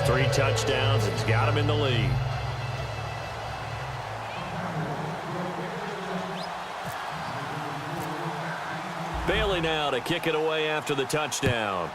3 touchdowns. It's got him in the lead. Bailey now to kick it away after the touchdown.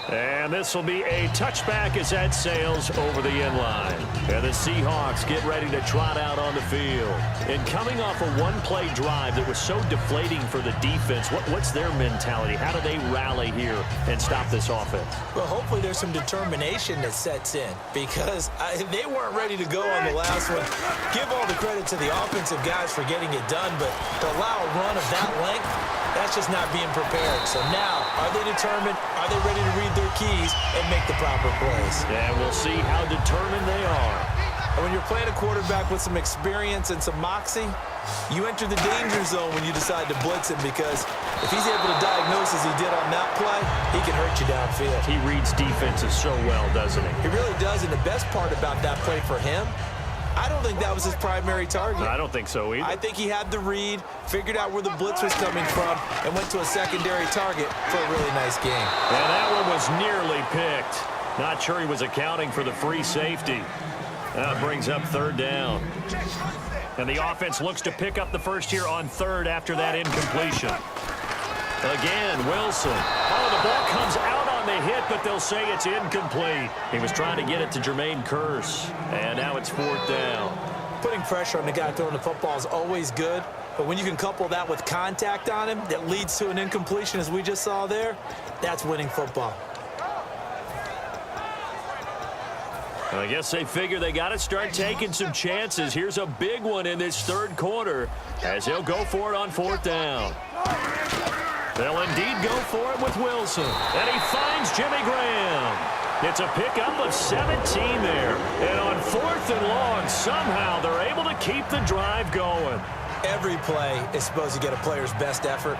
And this will be a touchback as that sails over the end line. And the Seahawks get ready to trot out on the field. And coming off a one-play drive that was so deflating for the defense, what's their mentality? How do they rally here and stop this offense? Well, hopefully there's some determination that sets in because they weren't ready to go on the last one. Give all the credit to the offensive guys for getting it done, but to allow a run of that length, that's just not being prepared. So now, are they determined? Are they ready to read their keys and make the proper plays? And we'll see how determined they are. And when you're playing a quarterback with some experience and some moxie, you enter the danger zone when you decide to blitz him because if he's able to diagnose as he did on that play, he can hurt you downfield. He reads defenses so well, doesn't he? He really does, and the best part about that play for him, I don't think that was his primary target. I don't think so either. I think he had the read, figured out where the blitz was coming from, and went to a secondary target for a really nice game. And that one was nearly picked. Not sure he was accounting for the free safety. That brings up 3rd down. And the offense looks to pick up the first here on 3rd after that incompletion. Again, Wilson. Oh, the ball comes out on the hit, but they'll say it's incomplete. He was trying to get it to Jermaine Kearse. And now it's 4th down. Putting pressure on the guy throwing the football is always good, but when you can couple that with contact on him that leads to an incompletion, as we just saw there, that's winning football. I guess they figure they got to start taking some chances. Here's a big one in this 3rd quarter as he'll go for it on 4th down. They'll indeed go for it with Wilson. And he finds Jimmy Graham. It's a pickup of 17 there. And on 4th and long, somehow they're able to keep the drive going. Every play is supposed to get a player's best effort.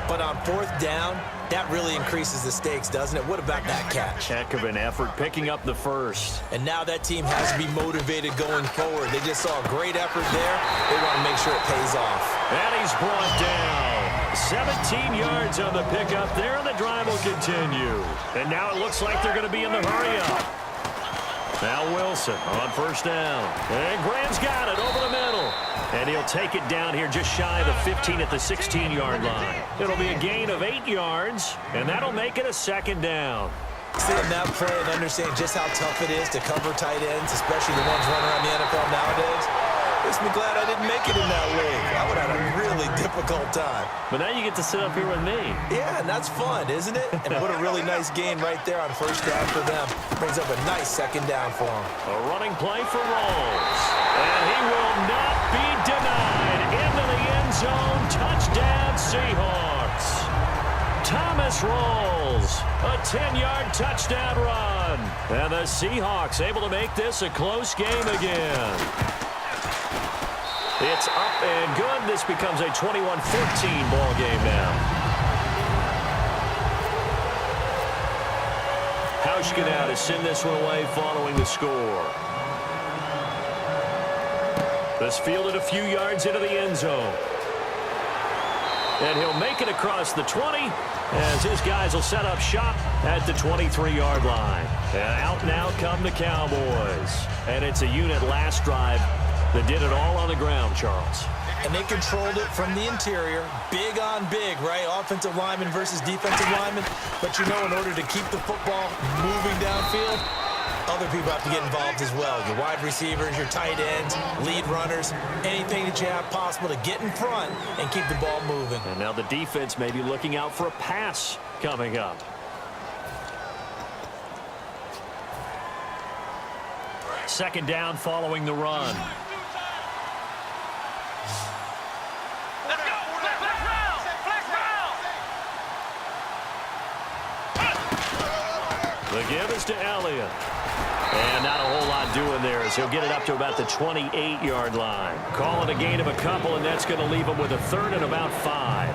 But on 4th down, that really increases the stakes, doesn't it? What about that catch? Heck of an effort picking up the first. And now that team has to be motivated going forward. They just saw a great effort there. They want to make sure it pays off. And he's brought down. 17 yards on the pickup there, and the drive will continue. And now it looks like they're going to be in the hurry-up. Now Wilson on 1st down. And Graham's got it over the middle. And he'll take it down here just shy of the 15 at the 16-yard line. It'll be a gain of 8 yards, and that'll make it a 2nd down. Seeing that play and understand just how tough it is to cover tight ends, especially the ones running around the NFL nowadays, makes me glad I didn't make it in that league. I would have had a really difficult time. But now you get to sit up here with me. Yeah, and that's fun, isn't it? And what a really nice gain right there on 1st down for them. Brings up a nice 2nd down for them. A running play for Rolls. And he will not be denied. Into the end zone. Touchdown, Seahawks. Thomas Rolls. A 10-yard touchdown run. And the Seahawks able to make this a close game again. It's up and good. This becomes a 21-14 ball game now. Hauschka now to send this one away following the score. This fielded a few yards into the end zone. And he'll make it across the 20 as his guys will set up shop at the 23-yard line. And out now come the Cowboys. And it's a unit last drive that did it all on the ground, Charles. And they controlled it from the interior. Big on big, right? Offensive lineman versus defensive lineman. But you know, in order to keep the football moving downfield, other people have to get involved as well. Your wide receivers, your tight ends, lead runners, anything that you have possible to get in front and keep the ball moving. And now the defense may be looking out for a pass coming up. Second down following the run. The give is to Elliott. And not a whole lot doing there as he'll get it up to about the 28-yard line. Calling a gain of a couple, and that's going to leave him with a 3rd and about 5.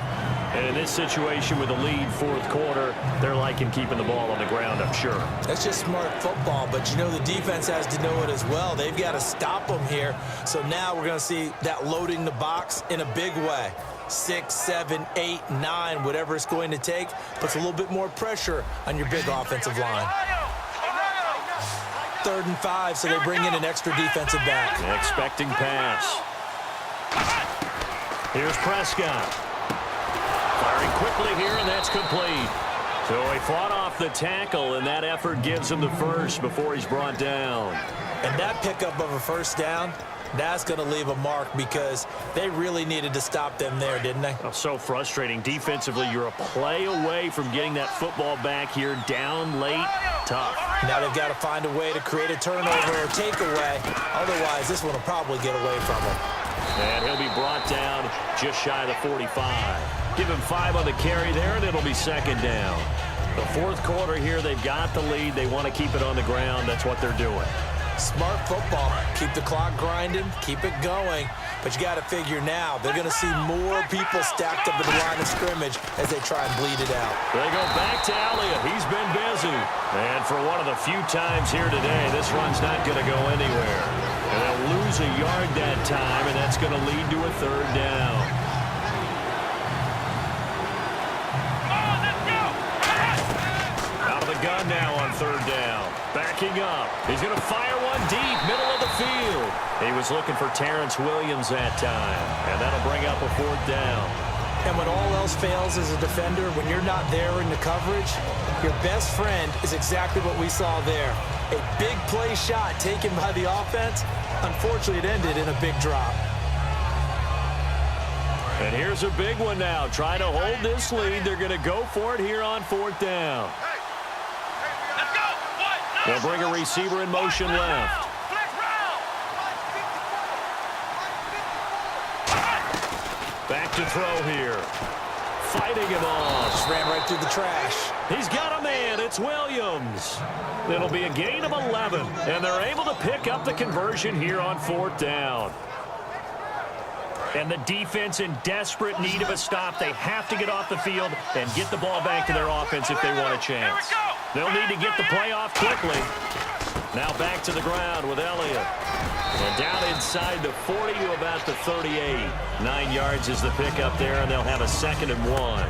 And in this situation with a lead 4th quarter, they're liking keeping the ball on the ground, I'm sure. That's just smart football, but you know the defense has to know it as well. They've got to stop them here. So now we're going to see that loading the box in a big way. 6, 7, 8, 9, whatever it's going to take, puts a little bit more pressure on your big offensive line. 3rd and 5, so they bring in an extra defensive back. Expecting pass. Here's Prescott. Firing quickly here, and that's complete. So he fought off the tackle, and that effort gives him the first before he's brought down. And that pickup of a first down, that's going to leave a mark because they really needed to stop them there, didn't they? Oh, so frustrating. Defensively, you're a play away from getting that football back here down late. Tough. Now they've got to find a way to create a turnover or takeaway. Otherwise, this one will probably get away from him. And he'll be brought down just shy of the 45. Give him 5 on the carry there, and it'll be 2nd down. The 4th quarter here, they've got the lead. They want to keep it on the ground. That's what they're doing. Smart football. Keep the clock grinding, keep it going. But you got to figure now, they're going to see more people stacked up at the line of scrimmage as they try and bleed it out. They go back to Elliott. He's been busy. And for one of the few times here today, this run's not going to go anywhere. And they'll lose a yard that time, and that's going to lead to a 3rd down. Out of the gun now on 3rd down. Backing up. He's going to fire one deep, middle of the field. He was looking for Terrence Williams that time, and that'll bring up a 4th down. And when all else fails as a defender, when you're not there in the coverage, your best friend is exactly what we saw there. A big play shot taken by the offense. Unfortunately, it ended in a big drop. And here's a big one now. Trying to hold this lead. They're going to go for it here on 4th down. They'll bring a receiver in motion left. Back to throw here. Fighting him off. Just ran right through the trash. He's got a man. It's Williams. It'll be a gain of 11. And they're able to pick up the conversion here on 4th down. And the defense in desperate need of a stop. They have to get off the field and get the ball back to their offense if they want a chance. They'll need to get the play off quickly. Now back to the ground with Elliott. And down inside the 40 to about the 38. 9 yards is the pickup there, and they'll have a 2nd and 1.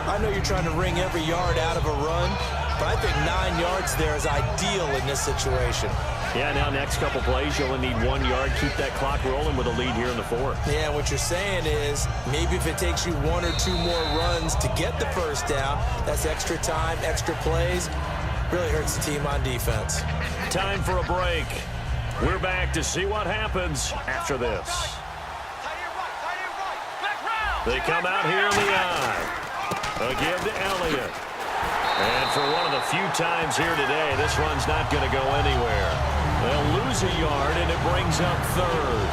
I know you're trying to wring every yard out of a run, but I think 9 yards there is ideal in this situation. Yeah, now next couple plays, you only need 1 yard. Keep that clock rolling with a lead here in the 4th. Yeah, what you're saying is maybe if it takes you 1 or 2 more runs to get the first down, that's extra time, extra plays. Really hurts the team on defense. Time for a break. We're back to see what happens after this. They come out here in the eye. Again to Elliott. And for one of the few times here today, this run's not going to go anywhere. They'll lose a yard, and it brings up 3rd.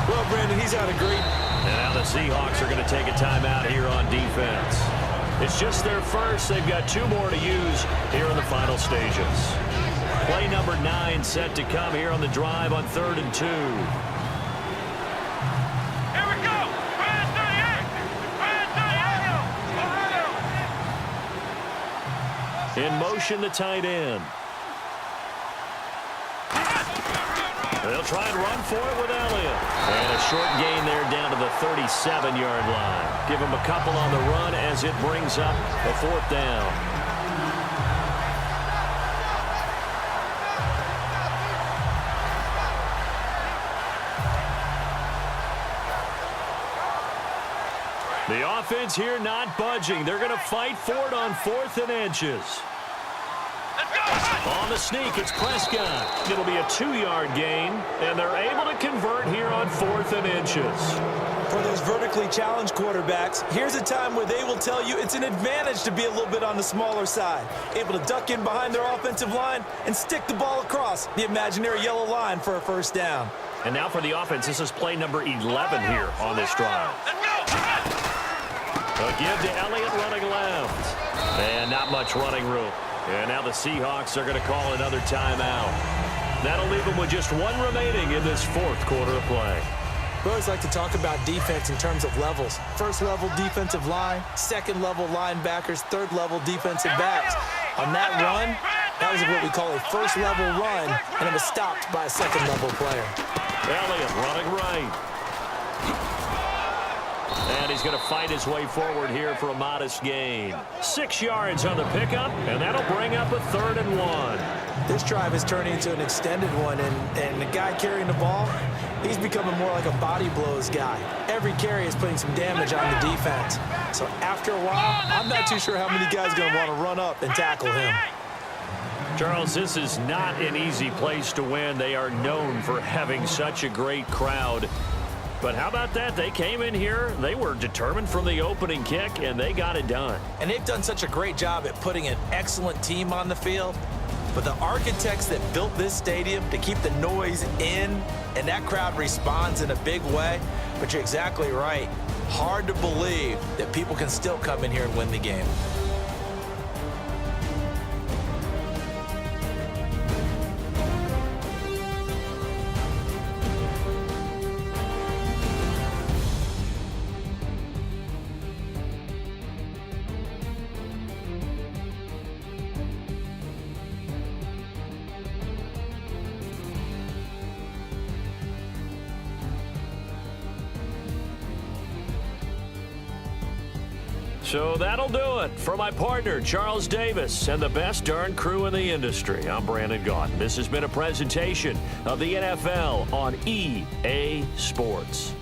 Well, Brandon, he's had a great... And now the Seahawks are going to take a timeout here on defense. It's just their first. They've got 2 more to use here in the final stages. Play number 9 set to come here on the drive on 3rd and 2. Here we go! Brand 38! Brand 38! In motion, the tight end. They'll try and run for it with Elliott. And a short gain there down to the 37-yard line. Give him a couple on the run as it brings up a 4th down. The offense here not budging. They're going to fight for it on 4th and inches. On the sneak, it's Prescott. It'll be a 2-yard gain, and they're able to convert here on 4th and inches. For those vertically challenged quarterbacks, here's a time where they will tell you it's an advantage to be a little bit on the smaller side. Able to duck in behind their offensive line and stick the ball across the imaginary yellow line for a first down. And now for the offense, this is play number 11 here on this drive. A give to Elliott running left. And not much running room. And now the Seahawks are going to call another timeout. That'll leave them with just 1 remaining in this 4th quarter of play. We always like to talk about defense in terms of levels. 1st level defensive line, 2nd level linebackers, 3rd level defensive backs. On that run, that was what we call a 1st level run, and it was stopped by a 2nd level player. Elliott running right. And he's going to fight his way forward here for a modest gain. 6 yards on the pickup, and that'll bring up a 3rd and 1. This drive is turning into an extended one, and the guy carrying the ball, he's becoming more like a body blows guy. Every carry is putting some damage on the defense. So after a while, I'm not too sure how many guys are going to want to run up and tackle him. Charles, this is not an easy place to win. They are known for having such a great crowd. But how about that? They came in here, they were determined from the opening kick, and they got it done. And they've done such a great job at putting an excellent team on the field. But the architects that built this stadium to keep the noise in, and that crowd responds in a big way. But you're exactly right. Hard to believe that people can still come in here and win the game. So that'll do it for my partner, Charles Davis, and the best darn crew in the industry. I'm Brandon Gaudin. This has been a presentation of the NFL on EA Sports.